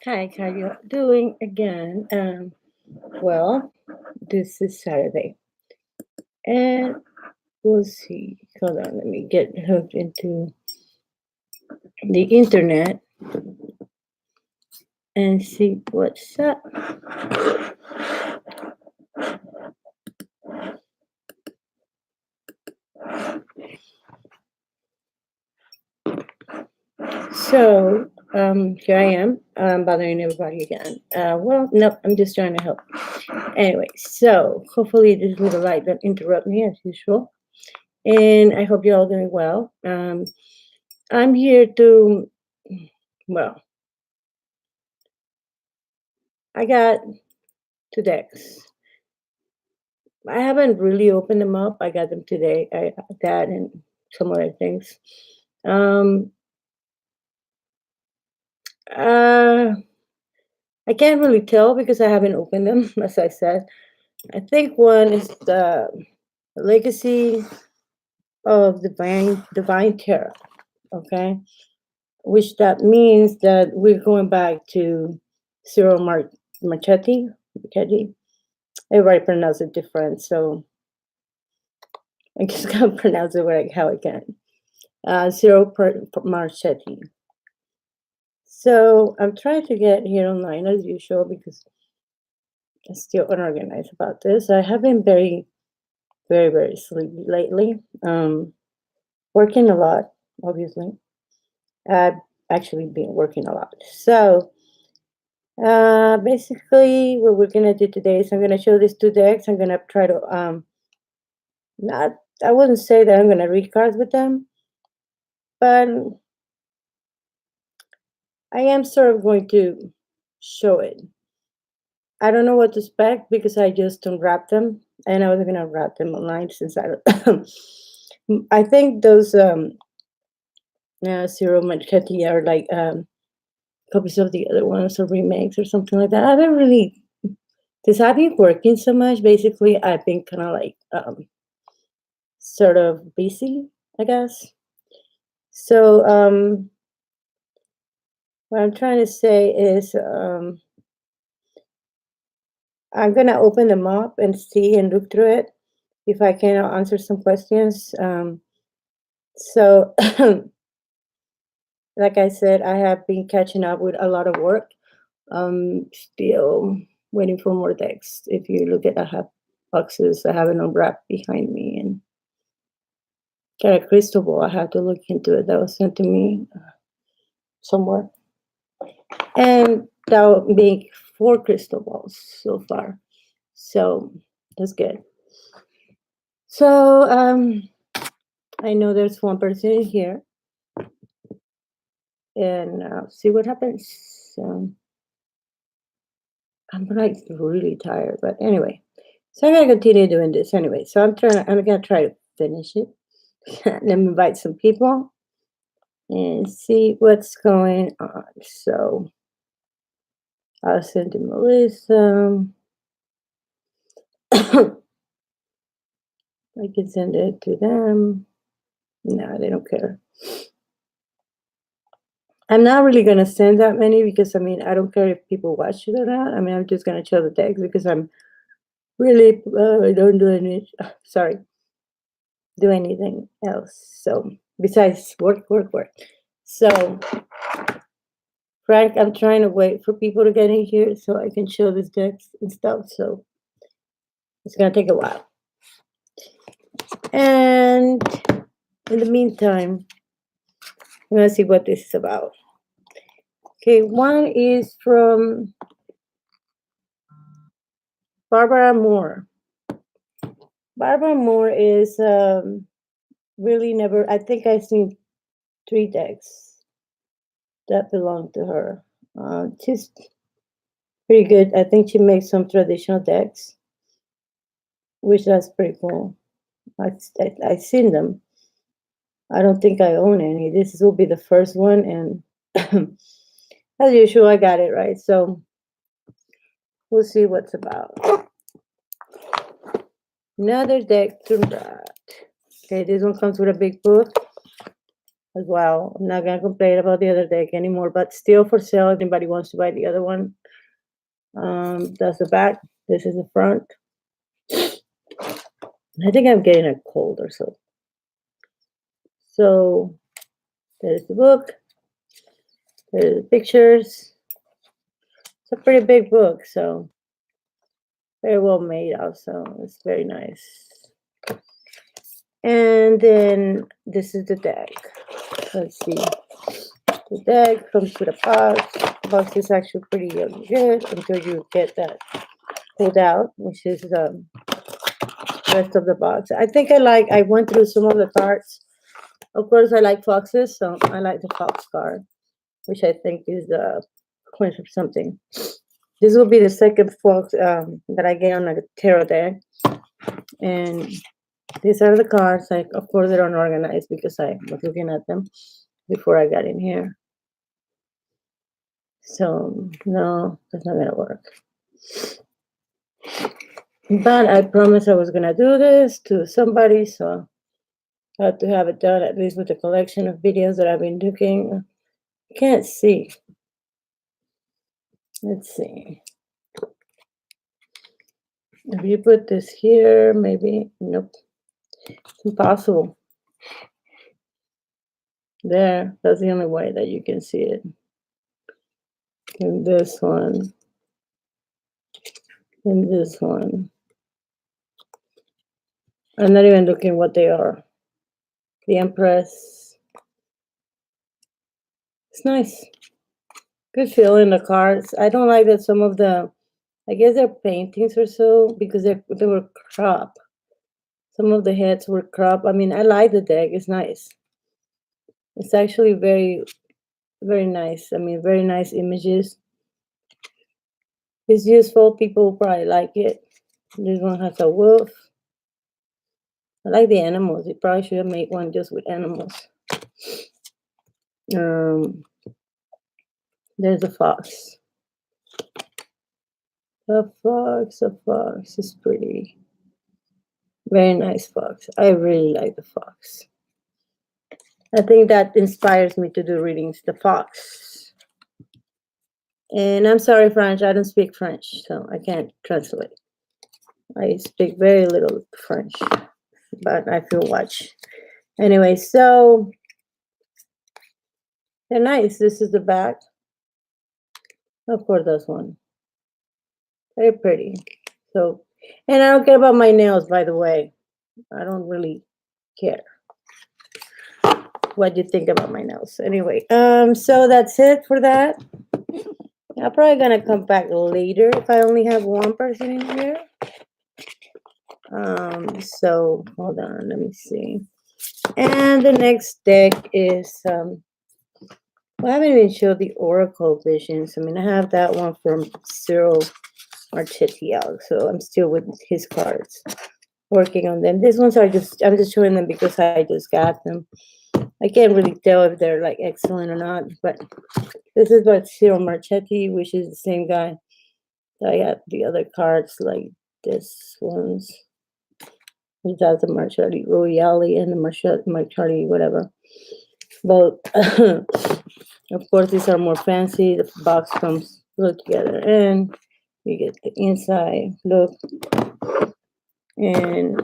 Hi, how you doing again? Well, this is Saturday, and we'll see. Hold on, let me get hooked into the internet and see what's up. So, here I am, bothering everybody again. Well, no, I'm just trying to help. Anyway, so hopefully this little light don't interrupt me as usual, and I hope you're all doing well. I'm here to, well, I got two decks. I haven't really opened them up. I got them today. That and some other things. Um, uh, I can't really tell because I haven't opened them. As I said, I think one is the Legacy of Divine Terror. Okay, which that means that we're going back to Cyril Marchetti. Marchetti. Everybody pronounces it different, so I just gotta pronounce it how I can. Cyril Marchetti. So I'm trying to get here online as usual because I'm still unorganized about this. I have been very, very, very sleepy lately. Working a lot, obviously. I've actually been working a lot. So basically, what we're gonna do today is I'm gonna show these two decks. I'm gonna try to not. I wouldn't say that I'm gonna read cards with them, but I am sort of going to show it. I don't know what to expect because I just unwrapped them, and I was gonna wrap them online since I don't. I think those Zero Manchetti are like copies of the other ones or remakes or something like that. I haven't really, because I've been working so much. Basically, I've been kind of like sort of busy, I guess. So what I'm trying to say is I'm gonna open them up and see and look through it. If I can, I'll answer some questions. So, like I said, I have been catching up with a lot of work. Still waiting for more decks. If you look at, I have boxes. I have an unwrapped behind me and got a crystal ball. I have to look into it. That was sent to me somewhere, and that will make four crystal balls so far. So that's good. So I know there's one person in here, and see what happens. I'm like really tired, but anyway. So I'm gonna continue doing this anyway. So I'm gonna try to finish it. Let me invite some people and see what's going on. So I'll send to Melissa. I can send it to them. No, they don't care. I'm not really gonna send that many because I mean I don't care if people watch it or not. I mean I'm just gonna show the text because I'm really I don't do any. Sorry, do anything else. So besides work. So Frank, I'm trying to wait for people to get in here so I can show this decks and stuff. So it's gonna take a while. And in the meantime, I'm gonna see what this is about. Okay, one is from Barbara Moore. Barbara Moore is really never. I think I've seen three decks that belong to her. She's pretty good. I think she makes some traditional decks, which that's pretty cool. I've seen them. I don't think I own any. This will be the first one, and as usual, I got it right. So we'll see what's about. Another deck from that. Okay, this one comes with a big book. as well. I'm not gonna complain about the other deck anymore, but still for sale. If anybody wants to buy the other one, that's the back. This is the front. I think I'm getting a cold or so. So there's the book. There's the pictures. It's a pretty big book, so very well made also. It's very nice. And then this is the deck. Let's see. The deck comes with a box. The box is actually pretty good until you get that pulled out, which is the rest of the box. I think I went through some of the cards. Of course, I like foxes, so I like the fox card, which I think is the quench of something. This will be the second fox that I get on a tarot deck. And these are the cards. Like, of course, they're unorganized because I was looking at them before I got in here. So, no, that's not going to work. But I promised I was going to do this to somebody, so I have to have it done, at least with the collection of videos that I've been doing. Can't see. Let's see. If you put this here, maybe. Nope. It's impossible. There. That's the only way that you can see it. And this one. And this one. I'm not even looking what they are. The Empress. It's nice. Good feel in the cards. I don't like that some of the, I guess they're paintings or so, because they were cropped. Some of the heads were cropped. I mean, I like the deck. It's nice. It's actually very, very nice. I mean, very nice images. It's useful. People probably like it. This one has a wolf. I like the animals. You probably should have made one just with animals. There's a fox. A fox is pretty. Very nice fox. I really like the fox. I think that inspires me to do readings, the fox. And I'm sorry, French. I don't speak French, so I can't translate. I speak very little French, but I feel watch. Anyway, so they're nice. This is the back. Of course, this one. Very pretty. So, and I don't care about my nails, by the way. I don't really care what you think about my nails. Anyway, so that's it for that. I'm probably gonna come back later if I only have one person in here. So hold on, let me see. And the next deck is well, I haven't even showed the Oracle Visions. I mean, I have that one from Cyril Marchetti, so I'm still with his cards, working on them. These ones are I'm just showing them because I just got them. I can't really tell if they're like excellent or not, but this is what Cyril Marchetti, which is the same guy that I got the other cards, like this ones. Which has the Marchetti Royale and the Marchetti whatever. But of course, these are more fancy. The box comes put together, and you get the inside look. And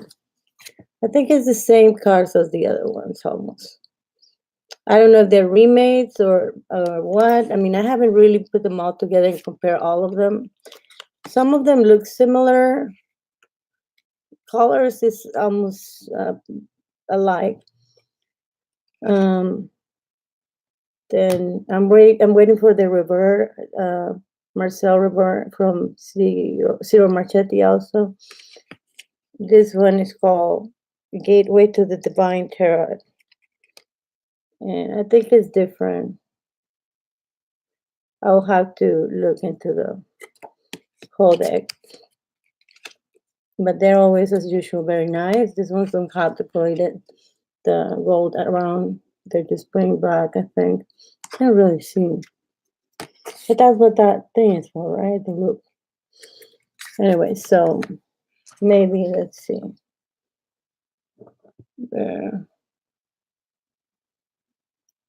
I think it's the same cards as the other ones almost. I don't know if they're remakes or what. I mean, I haven't really put them all together and compare all of them. Some of them look similar. Colors is almost alike. Then I'm waiting for the Revert, Marcel Revert from Cyril Marchetti also. This one is called Gateway to the Divine Tarot. And I think it's different. I'll have to look into the whole deck. But they're always, as usual, very nice. This one's don't have the gold around. They're just plain black, I think. Can't really see. But that's what that thing is for, right? The loop. Anyway, so maybe let's see. There.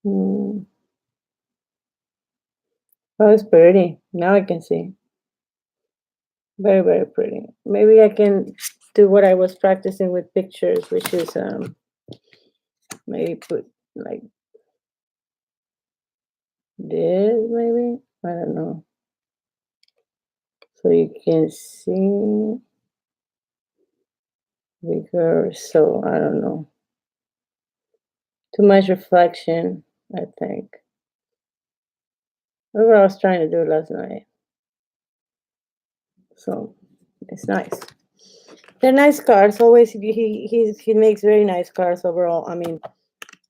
Mm. Oh, it's pretty. Now I can see. Very, very pretty. Maybe I can do what I was practicing with pictures, which is maybe put like this, maybe. I don't know. So you can see bigger. So I don't know. Too much reflection, I think. That's what I was trying to do last night. So it's nice. They're nice cars. Always he makes very nice cars overall. I mean,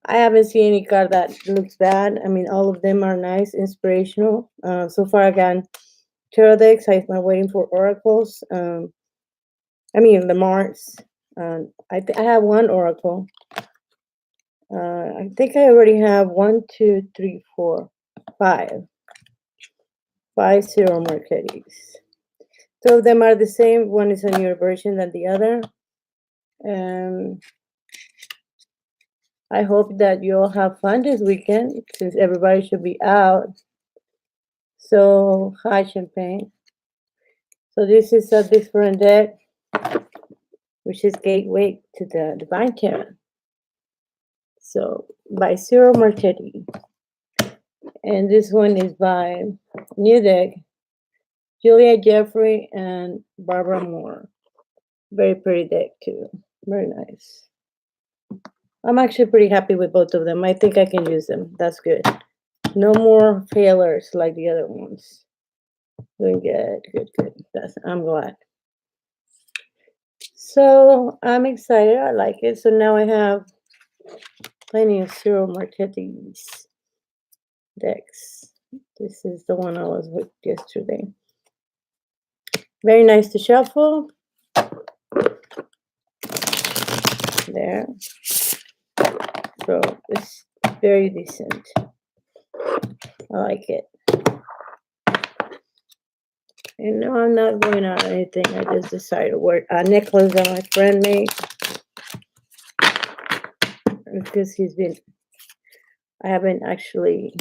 I haven't seen any car that looks bad. I mean, all of them are nice, inspirational. So far, again, Pterodex. I'm waiting for oracles. I mean, the Mars. I have one oracle. I think I already have 5. 5 Marquettis. Two of them are the same. One is a newer version than the other. I hope that you all have fun this weekend since everybody should be out. So, hi, Champagne. So, this is a different deck, which is Gateway to the Divine Tarot. So, by Cyril Marchetti. And this one is by New Deck, Julia Jeffrey, and Barbara Moore. Very pretty deck, too. Very nice. I'm actually pretty happy with both of them. I think I can use them. That's good. No more failures like the other ones. Doing good, good, good. I'm glad. So I'm excited. I like it. So now I have plenty of Cyril Marchetti's decks. This is the one I was with yesterday. Very nice to shuffle. There. So it's very decent. I like it. And no, I'm not going on anything. I just decided to wear a necklace that my friend made. Because I haven't actually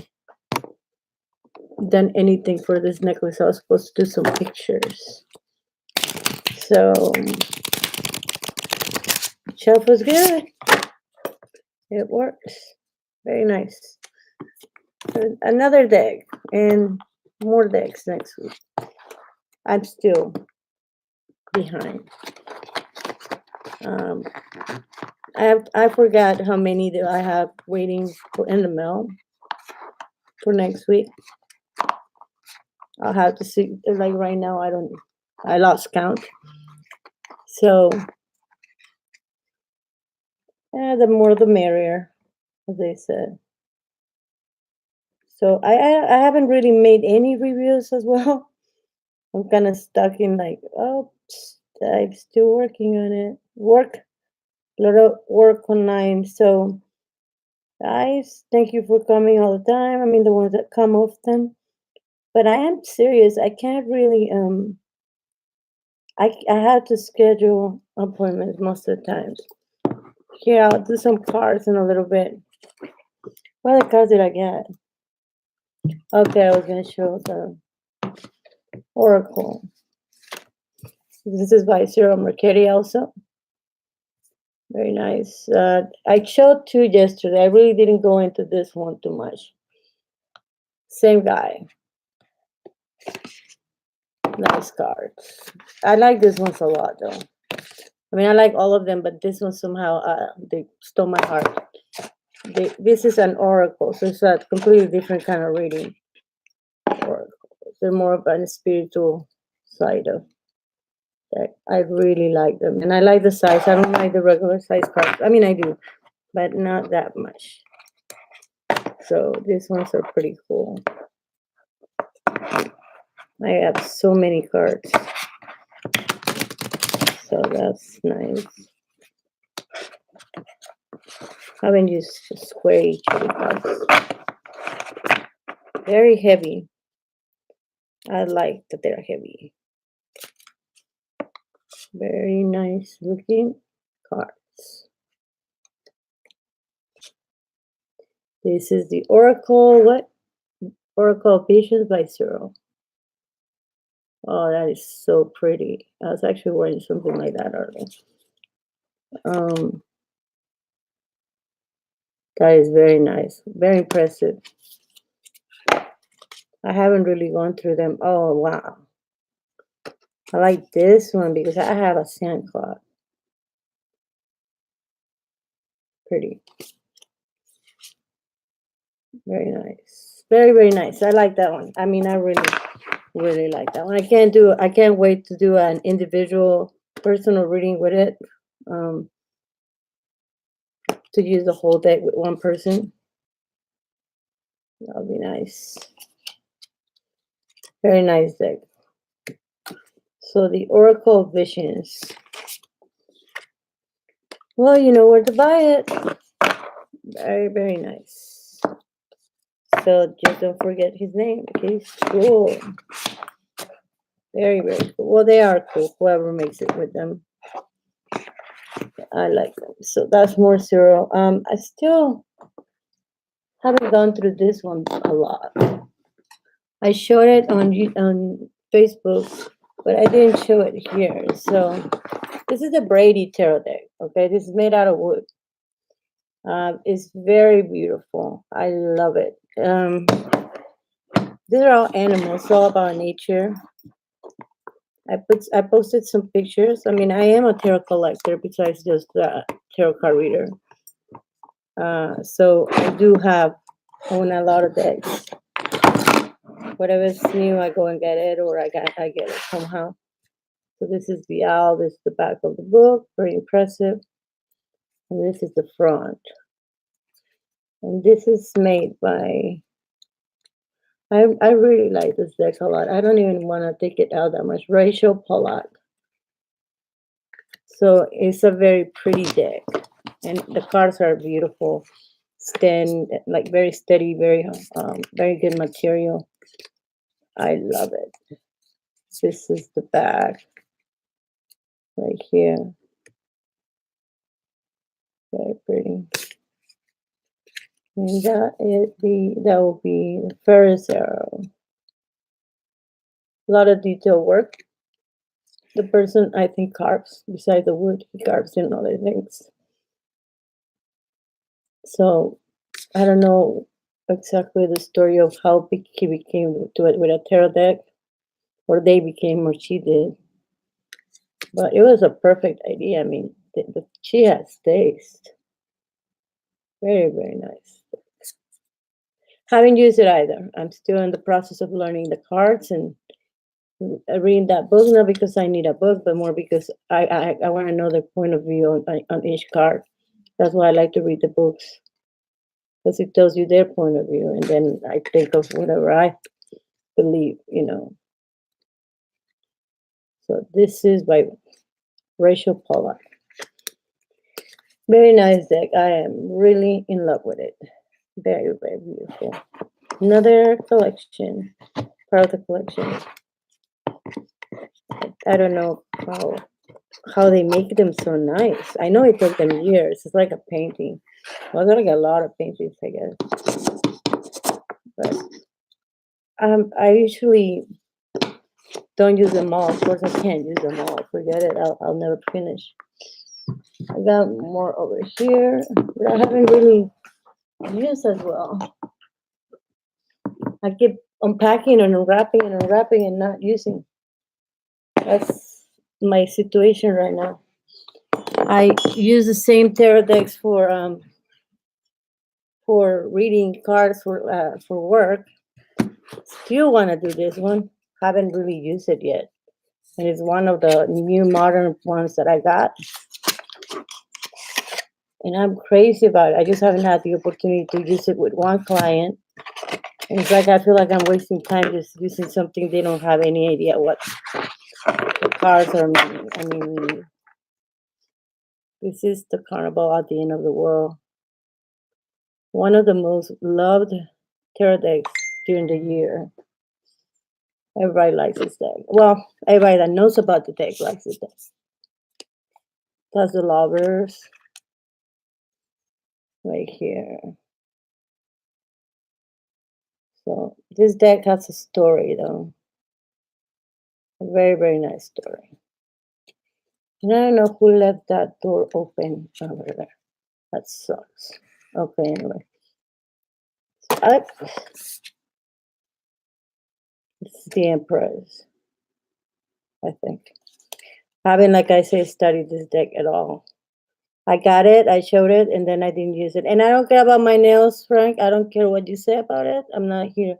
done anything for this necklace. I was supposed to do some pictures. So, shelf was good. It works. Very nice. Another deck and more decks next week. I'm still behind. I forgot how many that I have waiting in the mail for next week. I'll have to see. Like right now, I lost count. So, the more the merrier, as they said. So I haven't really made any reviews as well. I'm kind of stuck in like, oh, I'm still working on it. A lot of work online. So, guys, thank you for coming all the time. I mean, the ones that come often. But I am serious. I can't really I have to schedule appointments most of the times. Here, I'll do some cards in a little bit. What other cards did I get? Okay, I was gonna show the Oracle. This is by Cyril Marchetti also. Very nice. I showed 2 yesterday. I really didn't go into this one too much. Same guy. Nice cards. I like this ones a lot though. I mean, I like all of them, but this one somehow they stole my heart. This is an oracle, so it's a completely different kind of reading. Oracle. They're more of a spiritual side of that. I really like them, and I like the size. I don't like the regular size cards. I mean, I do, but not that much. So these ones are pretty cool. I have so many cards. So that's nice. I haven't used square each of the cards. Very heavy. I like that they're heavy. Very nice looking cards. This is the Oracle, what? Oracle Visions by Cyril. Oh, that is so pretty. I was actually wearing something like that earlier. That is very nice. Very impressive. I haven't really gone through them. Oh, wow. I like this one because I have a sand cloth. Pretty. Very nice. Very, very nice. I like that one. I mean, I really like that one. I can't wait to do an individual personal reading with it. To use the whole deck with one person. That'll be nice. Very nice deck. So the Oracle Visions. Well, you know where to buy it. Very, very nice. So just don't forget his name. Okay, cool. Very, very cool. Well, they are cool. Whoever makes it with them. I like them. So that's more Cyril. I still haven't gone through this one a lot. I showed it on Facebook, but I didn't show it here. So this is the Brady Tarot deck. Okay, this is made out of wood. It's very beautiful. I love it. These are all animals, all about nature. I posted some pictures. I mean, I am a tarot collector besides just a tarot card reader. So I do own a lot of decks. Whatever's new, I go and get it, or I get it somehow. So this is the owl. This is the back of the book. Very impressive. And this is the front. And this is made by. I really like this deck a lot. I don't even want to take it out that much. Rachel Pollack. So it's a very pretty deck, and the cards are beautiful. Like very steady, very good material. I love it. This is the back right here. Very pretty. And that will be the Ferris arrow. A lot of detail work. The person, I think, carves beside the wood. He carves in other things. So I don't know exactly the story of how he became to it with a tarot deck, or they became, or she did. But it was a perfect idea. I mean, she has taste. Very, very nice. Haven't used it either. I'm still in the process of learning the cards and reading that book, not because I need a book, but more because I want to know their point of view on each card. That's why I like to read the books, because it tells you their point of view, and then I think of whatever I believe, So this is by Rachel Pollack. Very nice deck. I am really in love with it. Very, very beautiful. Another collection, part of the collection. I don't know how they make them so nice. I know it took them years. It's like a painting. Well, there's like a lot of paintings, I guess. But I usually don't use them all. Of course, I can't use them all. Forget it. I'll never finish. I got more over here that I haven't really used as well. I keep unpacking and unwrapping and not using. That's my situation right now. I use the same tarot decks for reading cards for work. Still want to do this one. Haven't really used it yet, and it's one of the new modern ones that I got, and I'm crazy about it. I just haven't had the opportunity to use it with one client. And it's like I feel like I'm wasting time just using something they don't have any idea what the cards are meaning. I mean, this is the Carnival at the End of the World. One of the most loved tarot decks during the year. Everybody likes this deck. Well, everybody that knows about the deck likes this deck. That's the Lovers right here. So this deck has a story, though. A very, very nice story. And I don't know who left that door open over there. That sucks. Okay, anyway. So this is the Empress, I think. I haven't, like I say, studied this deck at all. I got it, I showed it, and then I didn't use it. And I don't care about my nails, Frank. I don't care what you say about it. I'm not here.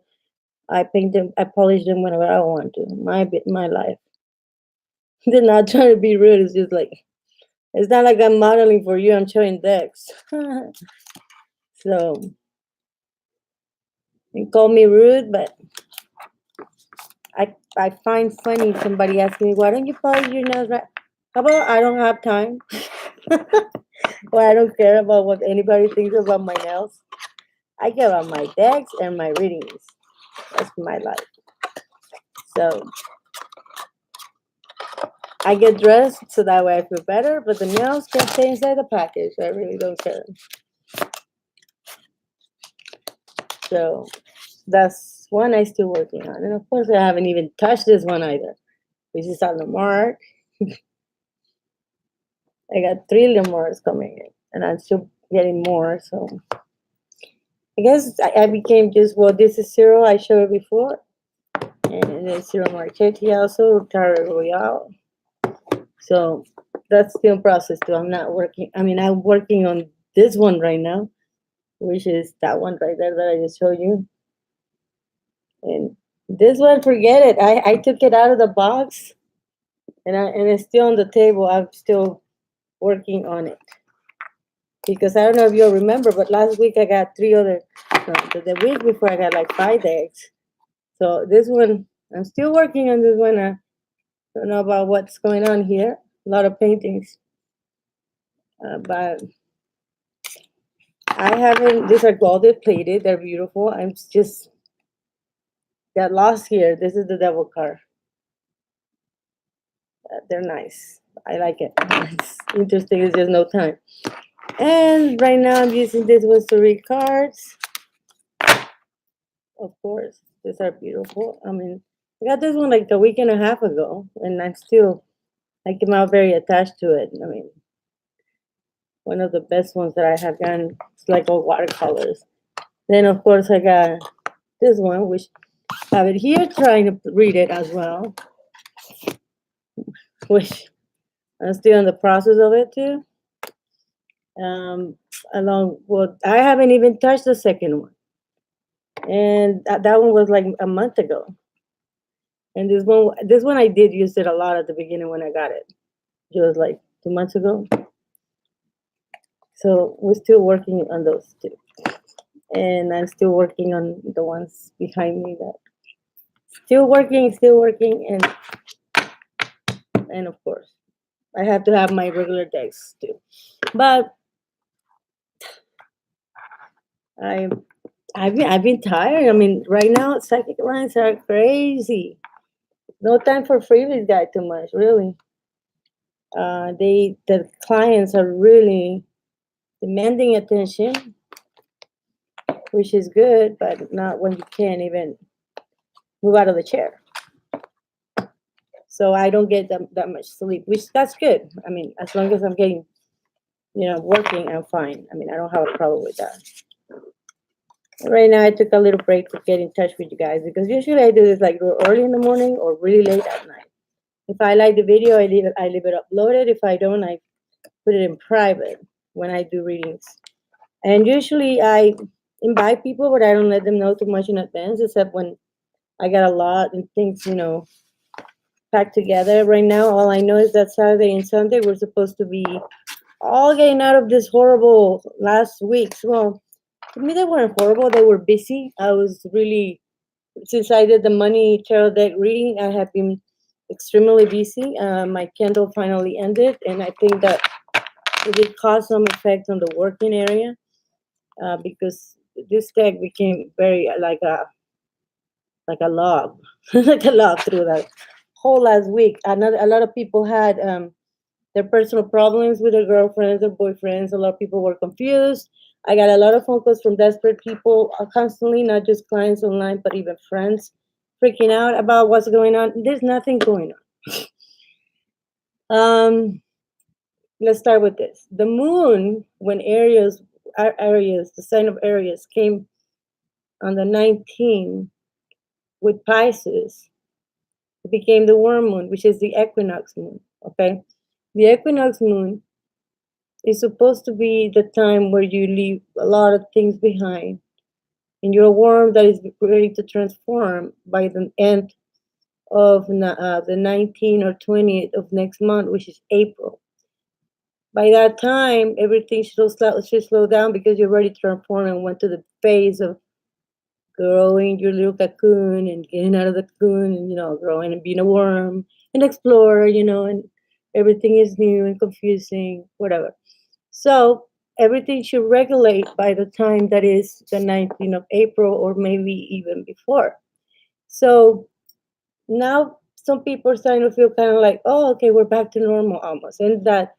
I paint them, I polish them whenever I want to. My life. They're not trying to be rude. It's just like, it's not like I'm modeling for you. I'm showing decks. So, you call me rude, but I find funny somebody asking me, why don't you polish your nails right? How about I don't have time? Or I don't care about what anybody thinks about my nails. I care about my decks and my readings. That's my life. So I get dressed so that way I feel better, but the nails can stay inside the package. I really don't care. So that's one I'm still working on. And of course, I haven't even touched this one either, which is on the mark. I got 3 Lemurs coming in, and I'm still getting more. So I guess I became just, well, this is Zero, I showed it before. And then Zero Marchetti also, Tarot Royale. So that's still in process too. I'm not working, I mean, I'm working on this one right now, which is that one right there that I just showed you. And this one, forget it. I took it out of the box, and it's still on the table. I'm still working on it. Because I don't know if you'll remember, but last week I got 3 other, no, the week before I got like 5 eggs. So this one, I'm still working on this one. I don't know about what's going on here. A lot of paintings. But I haven't, these are golded plated. They're beautiful. I'm just got lost here. This is the devil card. They're nice. I like it. It's interesting. It's just no time. And right now I'm using this one to read cards. Of course, these are beautiful. I mean, I got this one like a week and a half ago, and I came out very attached to it. I mean, one of the best ones that I have gotten. It's like all watercolors. Then, of course, I got this one, which I have it here trying to read it as well, which I'm still in the process of it too. Well, I haven't even touched the second one, and that one was like a month ago. And this one I did use it a lot at the beginning when I got it. It was like 2 months ago. So we're still working on those two, and I'm still working on the ones behind me. That still working, and of course, I have to have my regular decks too. But I've been tired. I mean, right now psychic lines are crazy. No time for freebies guy too much, really. The clients are really demanding attention, which is good, but not when you can't even move out of the chair. So I don't get that much sleep, which that's good. I mean, as long as I'm getting, working, I'm fine. I mean, I don't have a problem with that. Right now, I took a little break to get in touch with you guys, because usually I do this like early in the morning or really late at night. If I like the video, I leave it uploaded. If I don't, I put it in private when I do readings. And usually I invite people, but I don't let them know too much in advance, except when I got a lot and things, packed together. Right now, all I know is that Saturday and Sunday we're supposed to be all getting out of this horrible last weeks. Well, to me, they weren't horrible. They were busy. I was really, since I did the money tarot deck reading, I have been extremely busy. My candle finally ended, and I think that it did cause some effect on the working area, because this deck became very like a log, like a log through that whole last week. A lot of people had their personal problems with their girlfriends or boyfriends. A lot of people were confused. I got a lot of phone calls from desperate people constantly, not just clients online, but even friends freaking out about what's going on. There's nothing going on. Let's start with this. The moon, when Aries, the sign of Aries, came on the 19th with Pisces, it became the worm moon, which is the equinox moon. Okay, the equinox moon is supposed to be the time where you leave a lot of things behind, and you're a worm that is ready to transform by the end of the 19th or 20th of next month, which is April. By that time, everything should slow down because you're already transformed and went to the phase of growing your little cocoon and getting out of the cocoon and, growing and being a worm and explorer, and everything is new and confusing, whatever. So everything should regulate by the time that is the 19th of April or maybe even before. So now some people are starting to feel kind of like, oh, okay, we're back to normal almost. And that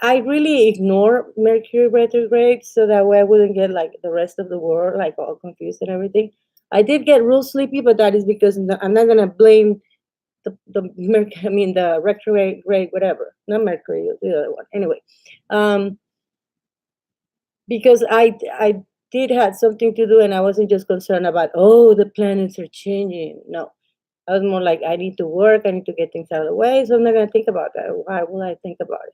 I really ignore Mercury retrograde so that way I wouldn't get like the rest of the world like all confused and everything. I did get real sleepy, but that is because I'm not gonna blame the retrograde, whatever, not Mercury, the other one. Anyway, because I did have something to do, and I wasn't just concerned about, oh, the planets are changing. No, I was more like, I need to work, I need to get things out of the way, so I'm not gonna think about that. Why will I think about it?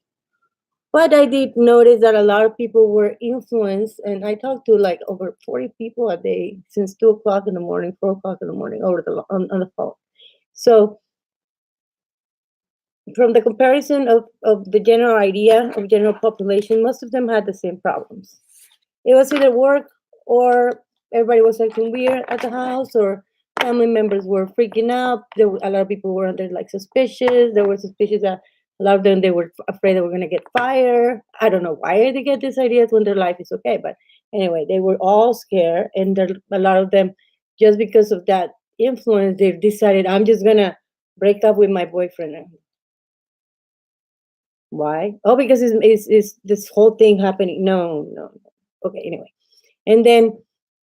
But I did notice that a lot of people were influenced, and I talked to like over 40 people a day since 2 o'clock in the morning, 4 o'clock in the morning, on the phone. So from the comparison of the general idea of general population, most of them had the same problems. It was either work or everybody was acting weird at the house, or family members were freaking out. A lot of people were under like suspicious. They were suspicious that a lot of them, they were afraid they were going to get fired. I don't know why they get these ideas when their life is okay, but anyway, they were all scared, and a lot of them, just because of that influence, they've decided, I'm just gonna break up with my boyfriend. Why? Oh, because it's this whole thing happening. No. Okay, anyway. And then,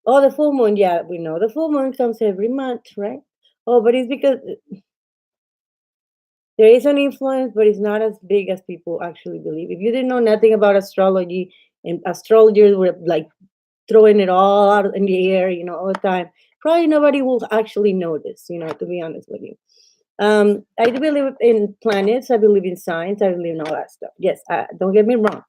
oh, the full moon. Yeah, we know the full moon comes every month, right? Oh, but it's because there is an influence, but it's not as big as people actually believe. If you didn't know nothing about astrology, and astrologers were like throwing it all out in the air, all the time, probably nobody will actually notice, to be honest with you. I do believe in planets. I believe in science. I believe in all that stuff. Yes, don't get me wrong,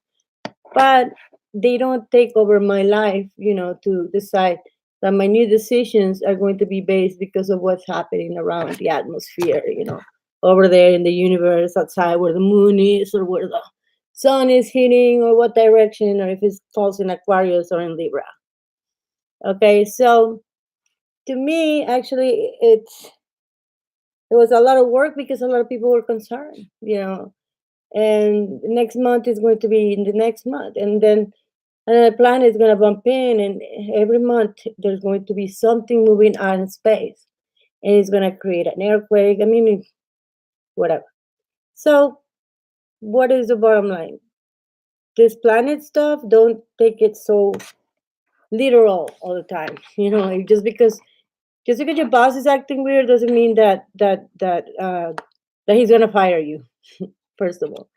but they don't take over my life, to decide that my new decisions are going to be based because of what's happening around the atmosphere, over there in the universe, outside where the moon is, or where the sun is hitting, or what direction, or if it falls in Aquarius or in Libra. Okay, so to me, actually, it was a lot of work because a lot of people were concerned, and next month is going to be in the next month, and then another planet is going to bump in, and every month there's going to be something moving out in space, and it's going to create an earthquake. I mean, whatever. So what is the bottom line? This planet stuff, don't take it so literal all the time. Just because your boss is acting weird doesn't mean that he's gonna fire you. First of all,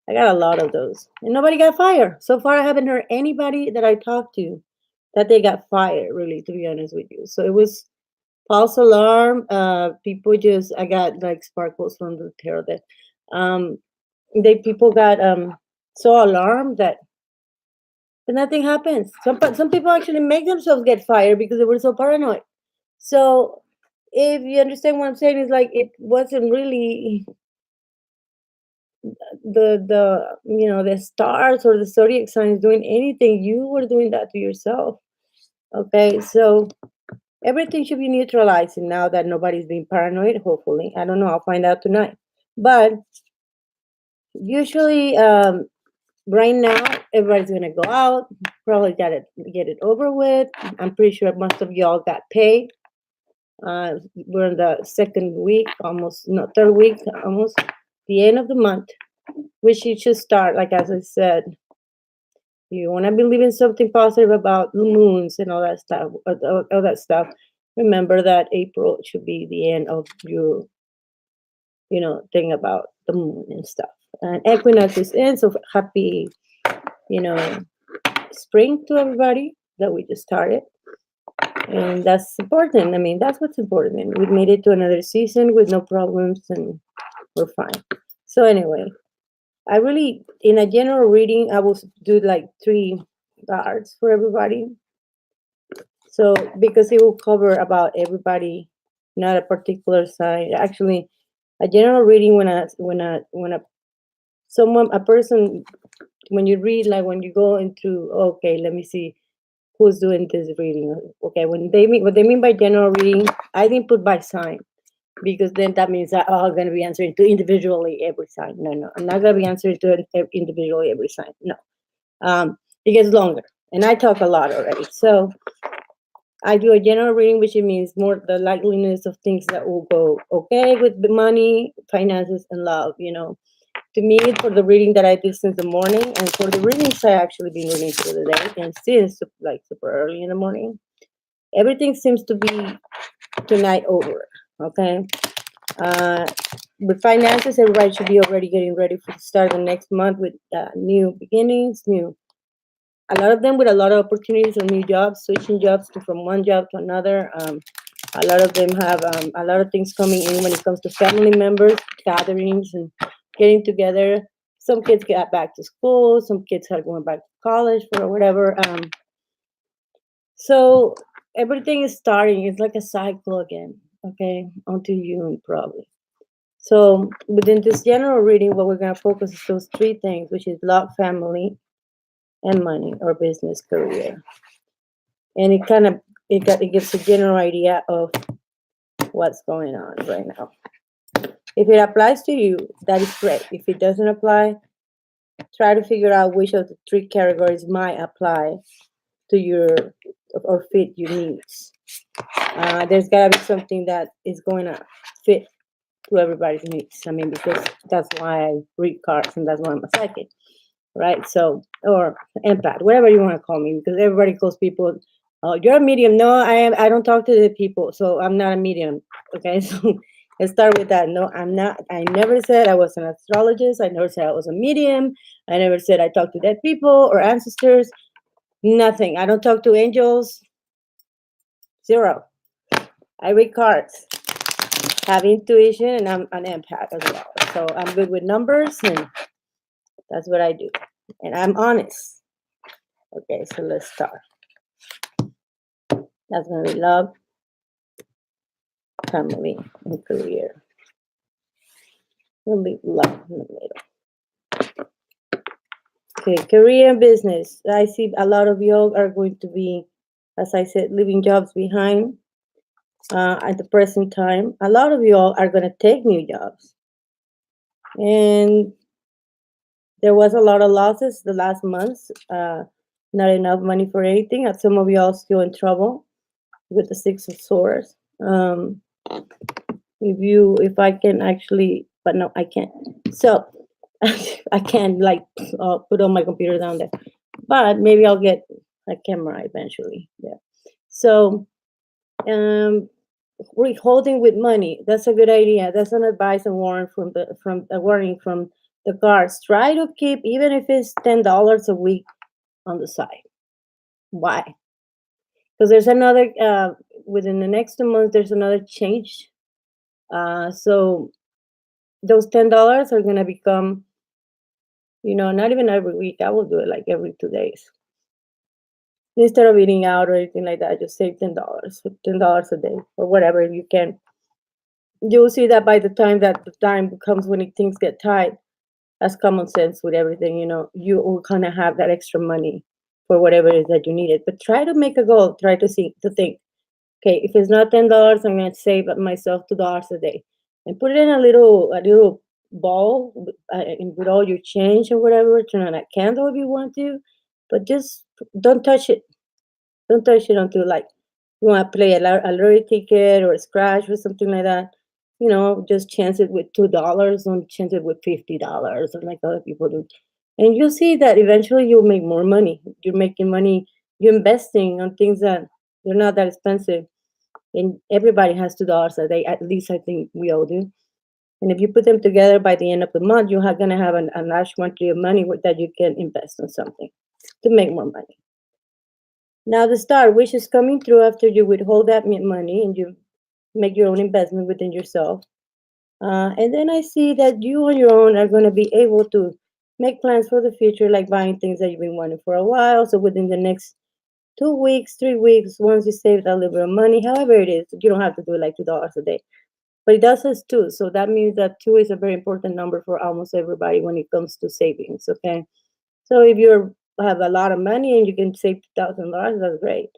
I got a lot of those, and nobody got fired so far. I haven't heard anybody that I talked to that they got fired. Really, to be honest with you, so it was false alarm. People just, I got like sparkles from the tarot that people got so alarmed that but nothing happens. Some people actually make themselves get fired because they were so paranoid. So if you understand what I'm saying, it's like it wasn't really the stars or the zodiac signs doing anything. You were doing that to yourself. Okay, so everything should be neutralizing now that nobody's being paranoid. Hopefully, I don't know. I'll find out tonight. But usually, right now, everybody's gonna go out. Probably get it over with. I'm pretty sure most of y'all got paid. We're in the second week, almost, no, third week, almost the end of the month, which it should start, like as I said, You want to believe in something positive about the moons and all that stuff. All that stuff. Remember that April should be the end of your, thing about the moon and stuff. And equinox is in, so happy, you know, spring to everybody that we just started. And that's important. I mean, that's what's important. We made it to another season with no problems and we're fine. So anyway, I really, in a general reading, I will do like 3 cards for everybody. So because it will cover about everybody, not a particular sign. Actually, a general reading when a person, when you read, like when you go into, okay, let me see who's doing this reading. Okay, what they mean by general reading, I didn't put by sign, because then that means that, I'm going to be answering to individually every sign. No, I'm not going to be answering to individually every sign. No, it gets longer, and I talk a lot already. So I do a general reading, which means more the likeliness of things that will go okay with the money, finances, and love. To me, for the reading that I did since the morning, and for the readings I actually been reading through the day, and since like super early in the morning, everything seems to be tonight over. Okay. With finances, everybody should be already getting ready for the start of the next month with new beginnings, a lot of them with a lot of opportunities on new jobs, switching jobs from one job to another. A lot of them have a lot of things coming in when it comes to family members, gatherings, and getting together. Some kids get back to school. Some kids are going back to college for whatever. So everything is starting. It's like a cycle again, okay, until June probably. So within this general reading, what we're going to focus is those 3 things, which is love, family, and money, or business, career. And it gives a general idea of what's going on right now. If it applies to you, that is great. If it doesn't apply, try to figure out which of the 3 categories might apply to your or fit your needs. There's got to be something that is going to fit to everybody's needs. I mean, because that's why I read cards, and that's why I'm a psychic, right? So, or empath, whatever you want to call me, because everybody calls people, oh, you're a medium. No, I don't talk to the people, so I'm not a medium. Okay, so let's start with that. No, I'm not. I never said I was an astrologist. I never said I was a medium. I never said I talked to dead people or ancestors. Nothing. I don't talk to angels. 0. I read cards, have intuition, and I'm an empath as well. So I'm good with numbers, and that's what I do. And I'm honest. Okay, so let's start. That's going to be love, family, and career. We'll leave love in the middle. Okay, career and business. I see a lot of you are going to be, as I said, leaving jobs behind at the present time. A lot of you all are going to take new jobs. And there was a lot of losses the last months. Not enough money for anything. Some of you all still in trouble with the 6 of Swords. If I can actually, but no, I can't. So I can't like put on my computer down there, but maybe I'll get a camera eventually. Yeah. So, withholding with money. That's a good idea. That's an advice and warning from the cards. Try to keep, even if it's $10 a week, on the side. Why? Because there's another within the next 2 months. There's another change. So those $10 are gonna become, not even every week. I will do it like every 2 days. Instead of eating out or anything like that, just save $10, $10 a day or whatever you can. You'll see that by the time comes when things get tight, that's common sense with everything. You will kind of have that extra money for whatever it is that you needed. But try to make a goal. Try to think, okay, if it's not $10, I'm going to save myself $2 a day, and put it in a little ball with all your change or whatever. Turn on a candle if you want to, but just don't touch it. Don't touch it until like you want to play a lottery ticket or a scratch or something like that. Just chance it with $2. Don't chance it with $50 or like other people do. And you'll see that eventually you'll make more money. You're making money, you're investing on things that they're not that expensive. And everybody has $2 a day, at least I think we all do. And if you put them together by the end of the month, you're going to have a large quantity of money that you can invest on something to make more money. Now, the star, which is coming through after you withhold that money and you make your own investment within yourself. And then I see that you on your own are going to be able to make plans for the future, like buying things that you've been wanting for a while. So within the next 2 weeks, 3 weeks, once you save that little bit of money, however it is, you don't have to do it like $2 a day. But it does says two. So that means that two is a very important number for almost everybody when it comes to savings. Okay. So if you have a lot of money and you can save $2,000, that's great.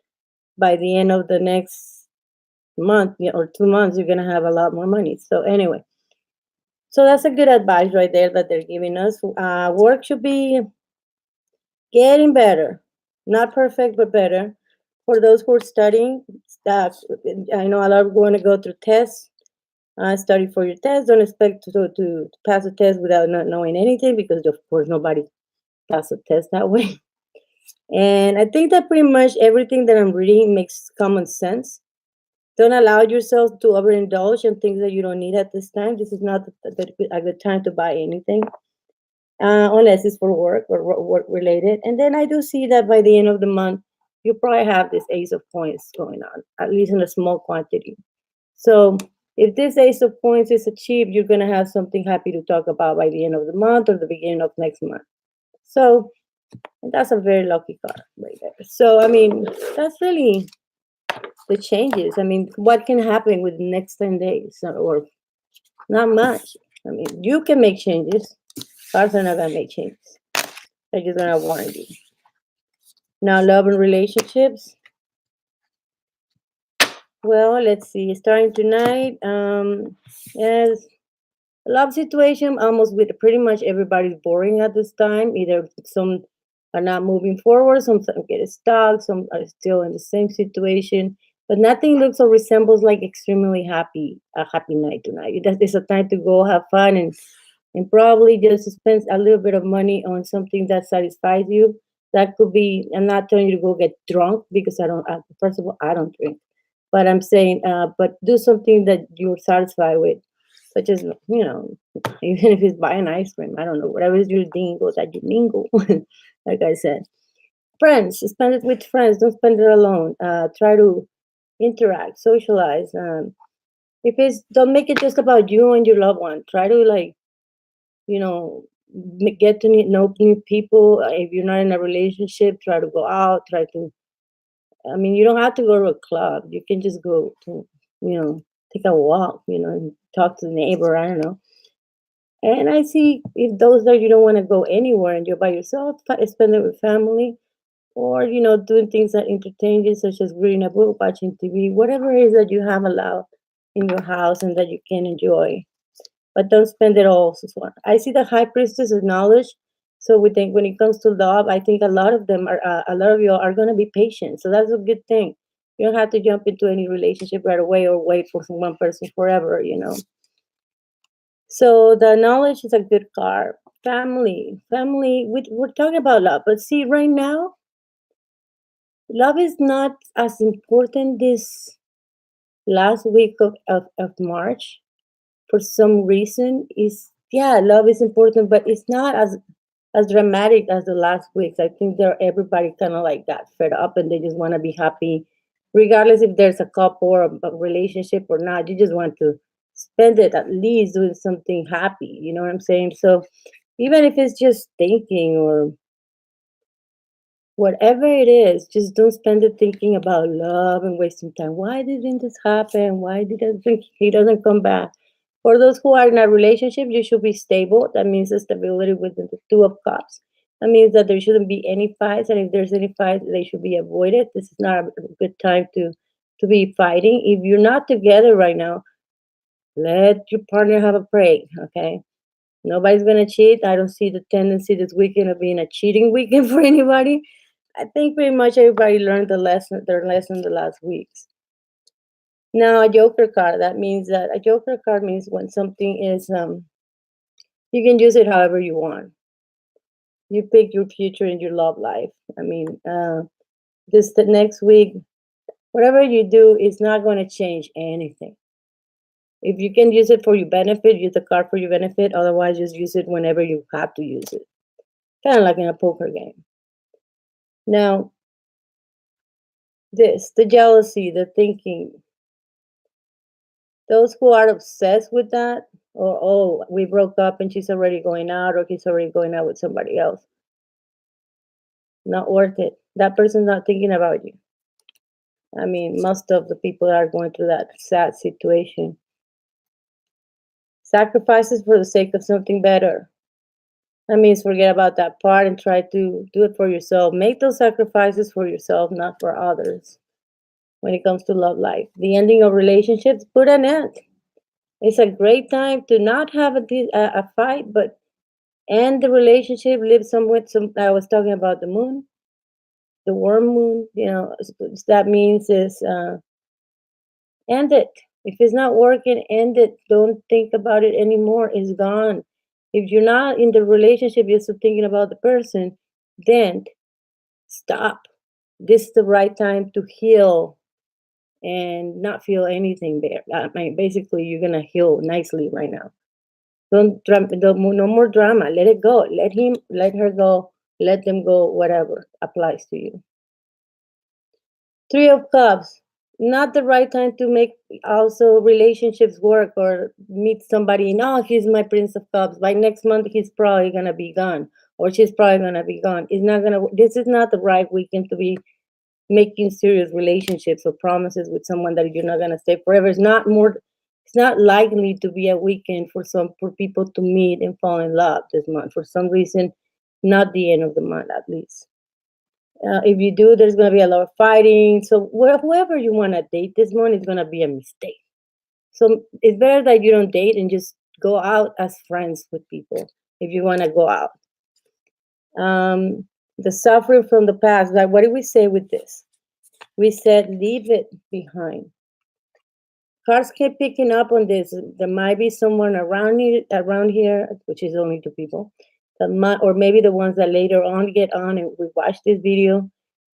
By the end of the next month or 2 months, you're gonna have a lot more money. So anyway, so that's a good advice right there that they're giving us. Work should be getting better, not perfect, but better. For those who are studying, I know a lot of going to go through tests. Study for your test. Don't expect to pass a test without not knowing anything, because of course nobody passes a test that way. And I think that pretty much everything that I'm reading makes common sense. Don't allow yourself to overindulge in things that you don't need at this time. This is not a good time to buy anything, unless it's for work or work related. And then I do see that by the end of the month, you probably have this ace of points going on, at least in a small quantity. So if this ace of points is achieved, you're going to have something happy to talk about by the end of the month or the beginning of next month. So that's a very lucky card right there. So, I mean, that's really the changes. I mean, what can happen with the next 10 days or not much? I mean, you can make changes. Cards are not going to make changes. They're just going to warn you. Now, love and relationships. Well, let's see. Starting tonight, yes, love situation almost with pretty much everybody's boring at this time. Either some are not moving forward, some get stuck, some are still in the same situation. But nothing looks or resembles like extremely a happy night tonight. It's a time to go have fun and probably just spend a little bit of money on something that satisfies you. That could be. I'm not telling you to go get drunk, because I don't. First of all, I don't drink. But I'm saying, but do something that you're satisfied with, such as, even if it's buying ice cream, I don't know, whatever is your dingo that you mingle. Like I said, friends, spend it with friends. Don't spend it alone. Try to interact, socialize. If it's don't make it just about you and your loved one. Try to, like, you know get to know new people. If you're not in a relationship, try to go out. Try to. I mean, you don't have to go to a club. You can just go to, take a walk. And talk to the neighbor. I don't know. And I see, if those that you don't want to go anywhere and you're by yourself, spend it with family, or doing things that entertain you, such as reading a book, watching TV, whatever it is that you have allowed in your house and that you can enjoy. But don't spend it all. I see the high priestess of knowledge. So we think when it comes to love, I think a lot of you are going to be patient. So that's a good thing. You don't have to jump into any relationship right away or wait for one person forever. So the knowledge is a good card. Family. We're talking about love, but see, right now, love is not as important this last week of March. For some reason, is yeah, love is important, but it's not as dramatic as the last weeks. I think everybody kind of like got fed up and they just want to be happy, regardless if there's a couple or a relationship or not. You just want to spend it at least doing something happy. You know what I'm saying? So even if it's just thinking or whatever it is, just don't spend it thinking about love and wasting time. Why didn't this happen? Why didn't he doesn't come back? For those who are in a relationship, you should be stable. That means the stability with the Two of Cups. That means that there shouldn't be any fights, and if there's any fights, they should be avoided. This is not a good time to be fighting. If you're not together right now, let your partner have a break. Okay, nobody's gonna cheat. I don't see the tendency this weekend of being a cheating weekend for anybody. I think pretty much everybody learned their lesson the last weeks. Now, a joker card. That means that a joker card means when something is, you can use it however you want. You pick your future and your love life. I mean, this the next week, whatever you do is not going to change anything. If you can use it for your benefit, use the card for your benefit. Otherwise, just use it whenever you have to use it. Kind of like in a poker game. Now, the jealousy, the thinking, those who are obsessed with that, or oh, we broke up and she's already going out, or he's already going out with somebody else. Not worth it. That person's not thinking about you. I mean, most of the people are going through that sad situation. Sacrifices for the sake of something better. That means forget about that part and try to do it for yourself. Make those sacrifices for yourself, not for others. When it comes to love life, the ending of relationships, put an end. It's a great time to not have a fight, but end the relationship. Live somewhere. I was talking about the moon, the worm moon. That means is end it. If it's not working, end it. Don't think about it anymore. It's gone. If you're not in the relationship, you're still thinking about the person, then stop. This is the right time to heal and not feel anything there. I mean, basically, you're gonna heal nicely right now. No more drama. Let it go. Let him, let her go. Let them go. Whatever applies to you. Three of Cups. Not the right time to make also relationships work or meet somebody. No, he's my Prince of Cups. By next month, he's probably gonna be gone, or she's probably gonna be gone. It's not gonna. This is not the right weekend to be making serious relationships or promises with someone that you're not gonna stay forever. It's not more. It's not likely to be a weekend for people to meet and fall in love this month. For some reason, not the end of the month at least. If you do, there's going to be a lot of fighting. So whoever you want to date this month is going to be a mistake. So it's better that you don't date and just go out as friends with people if you want to go out. The suffering from the past. Like, what did we say with this? We said leave it behind. Cards keep picking up on this. There might be someone around here, which is only two people, or maybe the ones that later on get on and we watch this video,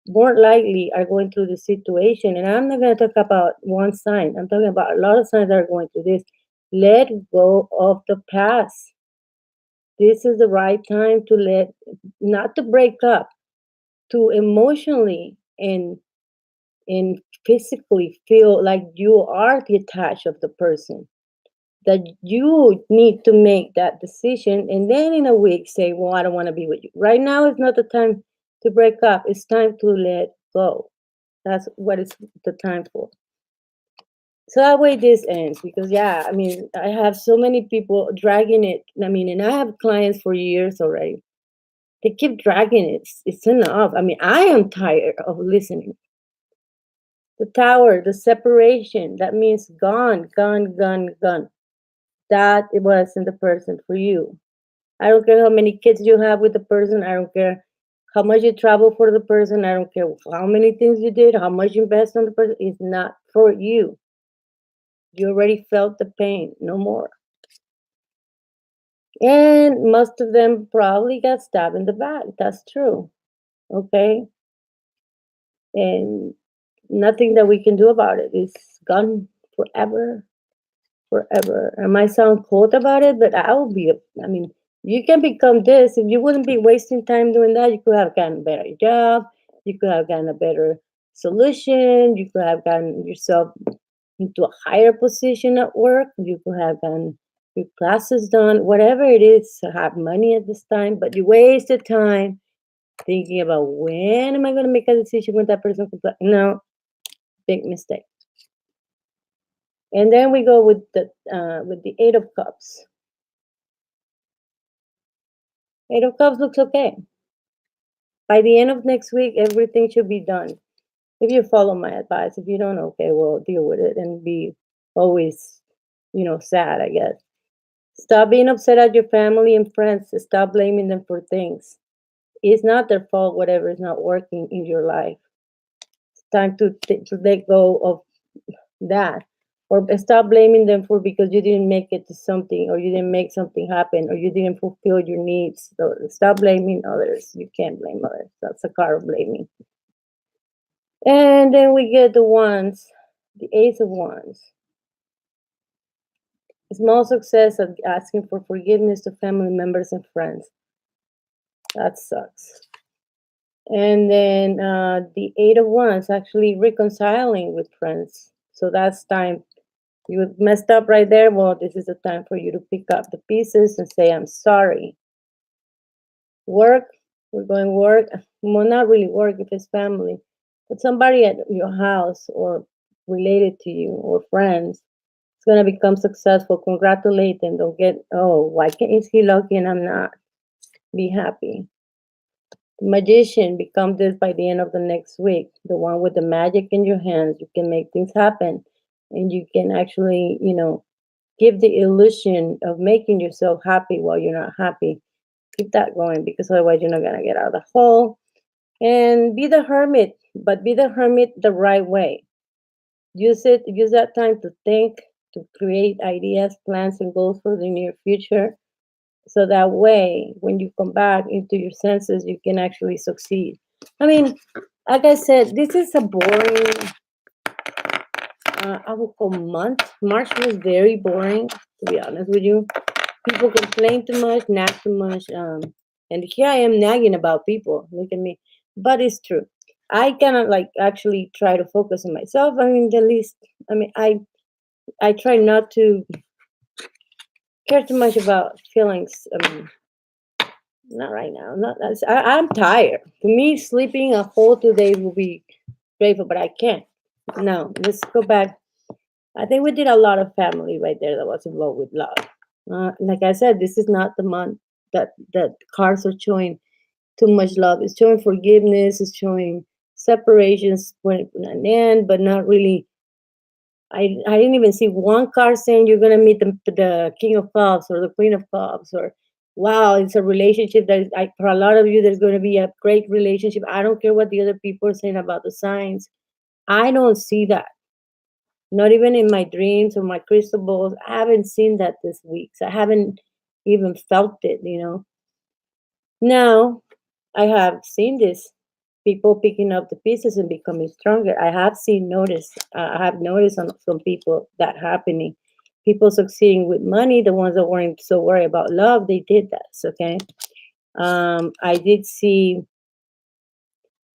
more likely are going through the situation. And I'm not going to talk about one sign. I'm talking about a lot of signs that are going through this. Let go of the past. This is the right time to not to break up, to emotionally and physically feel like you are detached of the person, that you need to make that decision, and then in a week say, well, I don't want to be with you. Right now is not the time to break up. It's time to let go. That's what it's the time for. So that way this ends, because I mean, I have so many people dragging it. I mean, and I have clients for years already. They keep dragging it. It's enough. I mean, I am tired of listening. The tower, the separation, that means gone, gone, gone, gone. That it wasn't the person for you. I don't care how many kids you have with the person. I don't care how much you travel for the person. I don't care how many things you did, how much you invest on the person. It's not for you. You already felt the pain. No more. And most of them probably got stabbed in the back. That's true. Okay. And nothing that we can do about it. It's gone forever. Forever. I might sound cold about it, but I mean, you can become this. If you wouldn't be wasting time doing that, you could have gotten a better job. You could have gotten a better solution. You could have gotten yourself into a higher position at work. You could have gotten your classes done, whatever it is to have money at this time, but you wasted time thinking about when am I going to make a decision with that person? No, big mistake. And then we go with the Eight of Cups. Eight of Cups looks okay. By the end of next week, everything should be done. If you follow my advice, if you don't, okay, well, deal with it and be always, sad, I guess. Stop being upset at your family and friends. Stop blaming them for things. It's not their fault, whatever is not working in your life. It's time to let go of that. or stop blaming them for because you didn't make it to something, or you didn't make something happen, or you didn't fulfill your needs. So stop blaming others. You can't blame others. That's a card of blaming. And then we get the Wands, the Ace of Wands. Small success of asking for forgiveness to family members and friends. That sucks. And then the Eight of Wands, actually reconciling with friends. So that's time. You messed up right there. Well, this is the time for you to pick up the pieces and say, I'm sorry. Work, we're going work. Well, not really work if it's family, but somebody at your house or related to you or friends is going to become successful. Congratulate them. Don't get, oh, why can't is he lucky and I'm not? Be happy. The magician become this by the end of the next week. The one with the magic in your hands. You can make things happen, and you can actually, give the illusion of making yourself happy while you're not happy. Keep that going, because otherwise you're not gonna get out of the hole. And be the hermit, but be the hermit the right way. Use that time to think, to create ideas, plans, and goals for the near future. So that way, when you come back into your senses, you can actually succeed. I mean, like I said, this is a boring, I would call month. March was very boring, to be honest with you. People complain too much, nag too much. And here I am nagging about people. Look at me. But it's true. I cannot like actually try to focus on myself. I mean, the least, I mean, I try not to care too much about feelings. I mean, not right now. Not I'm tired. To me, sleeping a whole 2 days will be grateful, but I can't. No, let's go back. I think we did a lot of family right there that was involved with love. Like I said, this is not the month that cards are showing too much love. It's showing forgiveness. It's showing separations when an end, but not really. I didn't even see one card saying you're gonna meet the King of Cups or the Queen of Cups, or wow, it's a relationship that for a lot of you there's gonna be a great relationship. I don't care what the other people are saying about the signs. I don't see that. Not even in my dreams or my crystal balls. I haven't seen that this week. So I haven't even felt it. Now I have seen this people picking up the pieces and becoming stronger. I have I have noticed on some people that happening. People succeeding with money, the ones that weren't so worried about love, they did that. Okay. I did see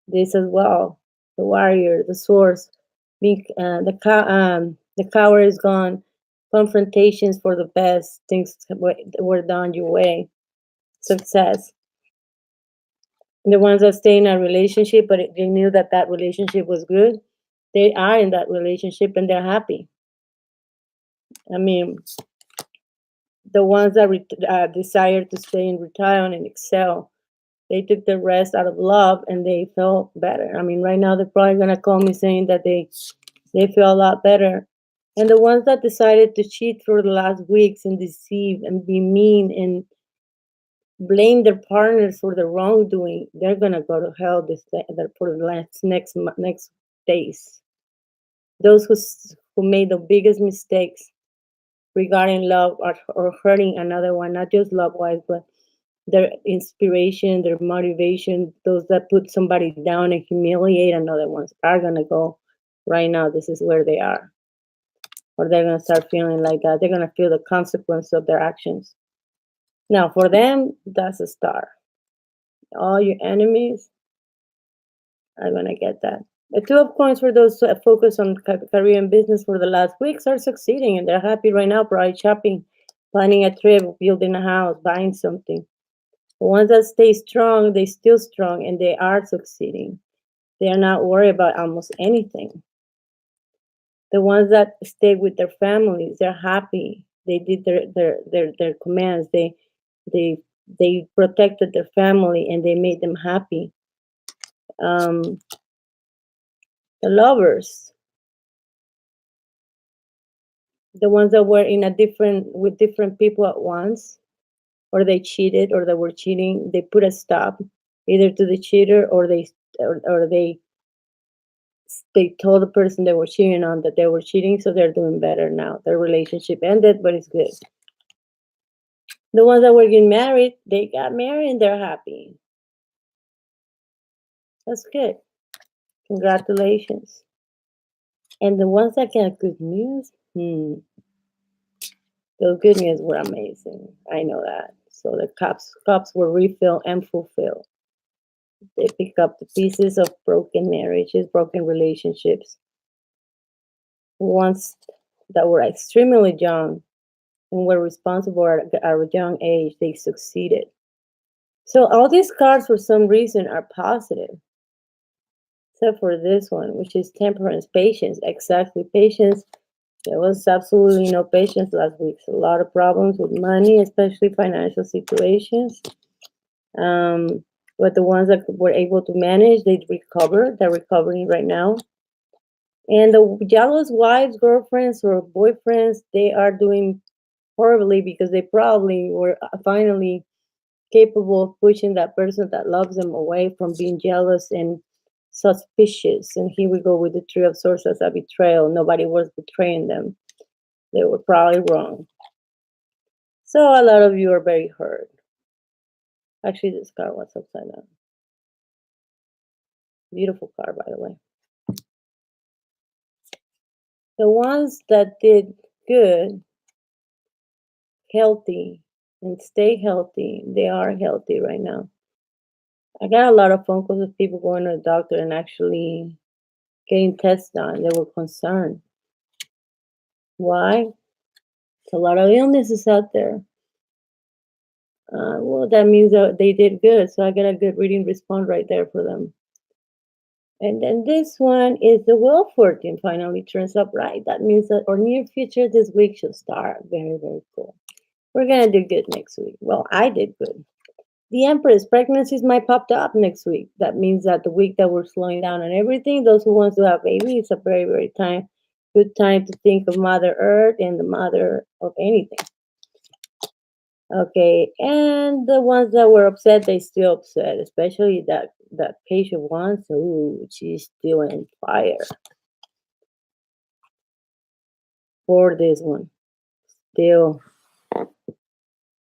this as well. The warrior, the source, the coward is gone. Confrontations for the best. Things were done your way. Success. The ones that stay in a relationship, but they knew that relationship was good, they are in that relationship and they're happy. I mean, the ones that desire to stay in retirement and excel, they took the rest out of love and they felt better. I mean, right now they're probably gonna call me saying that they feel a lot better. And the ones that decided to cheat for the last weeks and deceive and be mean and blame their partners for the wrongdoing, they're gonna go to hell for the next days. Those who made the biggest mistakes regarding love or hurting another one, not just love wise, but their inspiration, their motivation, those that put somebody down and humiliate another ones are gonna go right now. This is where they are. Or they're gonna start feeling like that. They're gonna feel the consequence of their actions. Now for them, that's a star. All your enemies are gonna get that. The Two of Coins for those focused on career and business for the last weeks are succeeding and they're happy right now, probably shopping, planning a trip, building a house, buying something. The ones that stay strong, they still strong and they are succeeding. They are not worried about almost anything. The ones that stay with their families, they're happy. They did their commands. They they protected their family and they made them happy. Um, the lovers, the ones that were in a different with different people at once, or they cheated or they were cheating, they put a stop either to the cheater or they they told the person they were cheating on that they were cheating, so they're doing better now. Their relationship ended, but it's good. The ones that were getting married, they got married and they're happy. That's good. Congratulations. And the ones that got good news, those good news were amazing. I know that. So the cups were refilled and fulfilled. They pick up the pieces of broken marriages, broken relationships. Ones that were extremely young and were responsible at a young age, they succeeded. So all these cards, for some reason, are positive, except for this one, which is temperance, patience. Exactly, patience. There was absolutely no patience last week. So a lot of problems with money, especially financial situations. But the ones that were able to manage, they recovered. They're recovering right now. And the jealous wives, girlfriends, or boyfriends, they are doing horribly because they probably were finally capable of pushing that person that loves them away from being jealous and suspicious. And here we go with the Three of Swords as a betrayal. Nobody was betraying them. They were probably wrong. So a lot of you are very hurt. Actually, this card was upside down. Beautiful card, by the way. The ones that did good, healthy, and stay healthy, they are healthy right now. I got a lot of phone calls of people going to the doctor and actually getting tests done. They were concerned. Why? There's a lot of illnesses out there. Well, that means that they did good. So I got a good reading response right there for them. And then this one is the Wheel of Fortune finally turns up right. That means that our near future this week should start. Very, very cool. We're going to do good next week. Well, I did good. The Empress, pregnancies might pop up next week. That means that the week that we're slowing down on everything, those who want to have baby, it's a very, very good time to think of Mother Earth and the mother of anything. Okay, and the ones that were upset, they still upset, especially that Page of Wands. Ooh, she's still in fire for this one. Still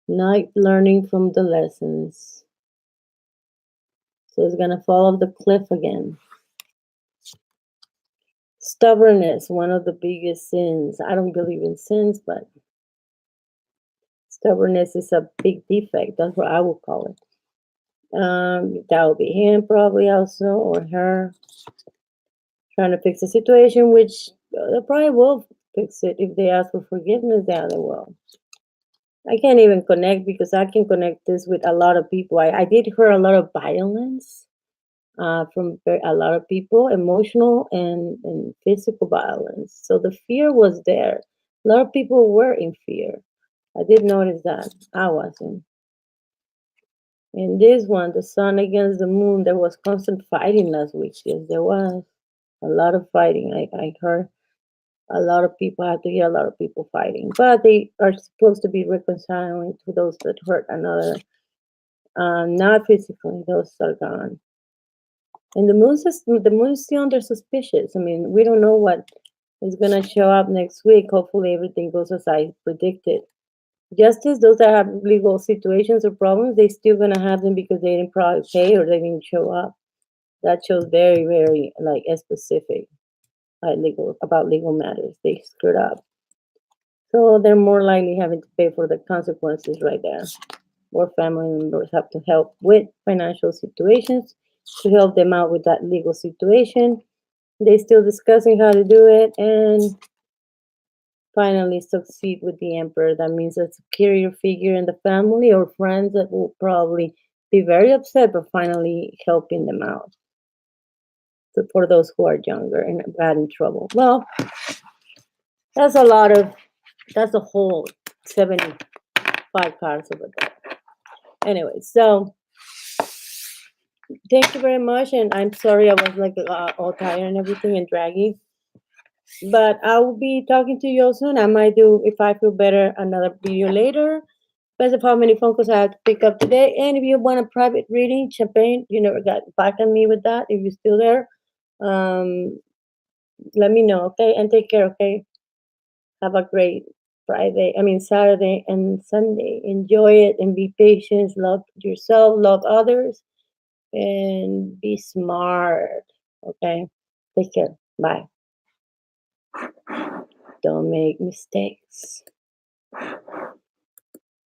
not learning from the lessons. So it's gonna fall off the cliff again. Stubbornness, one of the biggest sins. I don't believe in sins, but stubbornness is a big defect. That's what I would call it. That would be him probably also, or her, trying to fix the situation, which they probably will fix it if they ask for forgiveness. They will. I can't even connect because I can connect this with a lot of people. I did hear a lot of violence from a lot of people, emotional and physical violence. So the fear was there. A lot of people were in fear. I did notice that. I wasn't. In this one, the sun against the moon, there was constant fighting last week. Yes, there was a lot of fighting. I heard a lot of people, I have to hear a lot of people fighting, but they are supposed to be reconciling to those that hurt another, not physically, those are gone. And the moon is still under suspicious. I mean, we don't know what is going to show up next week. Hopefully everything goes as I predicted. Justice, those that have legal situations or problems, they still going to have them because they didn't probably pay or they didn't show up. That shows very, very like specific about legal matters. They screwed up. So they're more likely having to pay for the consequences right there. Or family members have to help with financial situations to help them out with that legal situation. They're still discussing how to do it and finally succeed with the Emperor. That means a superior figure in the family or friends that will probably be very upset, but finally helping them out. So for those who are younger and bad in trouble. Well, that's a whole 75 cards over there. Anyway, so thank you very much. And I'm sorry I was like all tired and everything and draggy. But I will be talking to you all soon. I might do, if I feel better, another video later. Depends on how many phone calls I have to pick up today. And if you want a private reading, Champagne, you never got back on me with that. If you're still there, Let me know, okay? And take care, okay? Have a great Saturday and Sunday. Enjoy it and be patient. Love yourself, love others, and be smart, okay? Take care. Bye. Don't make mistakes.